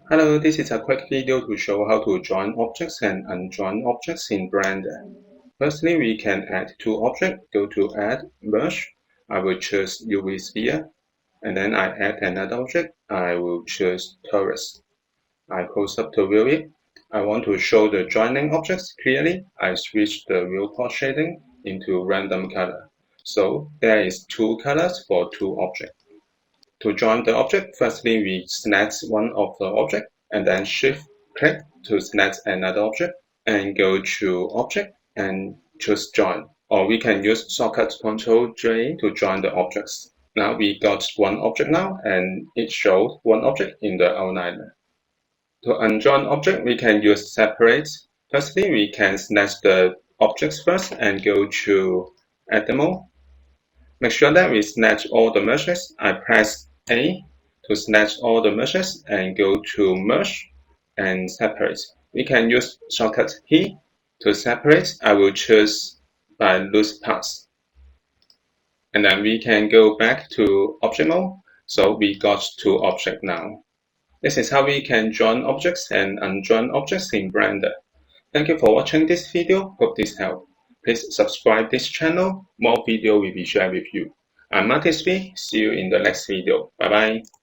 Hello, this is a quick video to show how to join objects and unjoin objects in Blender. Firstly, we can add two objects. Go to Add, Merge. I will choose UV Sphere. And then I add another object. I will choose Torus. I close up to view it. I want to show the joining objects clearly. I switch the viewport shading into random color. So there is two colors for two objects. To join the object, firstly we select one of the object and then shift-click to select another object and go to Object and choose Join. Or we can use shortcut Ctrl J to join the objects. Now we got one object now and it showed one object in the outliner. To unjoin object, we can use Separate. Firstly, we can select the objects first and go to Edit Mode. Make sure that we select all the meshes. I press A to select all the meshes and go to Merge and Separate. We can use shortcut P to separate. I will choose by loose parts. And then we can go back to Object Mode. So we got two objects now. This is how we can join objects and unjoin objects in Blender. Thank you for watching this video. Hope this helped. Please subscribe this channel. More video will be shared with you. I'm Martis B. See you in the next video. Bye bye.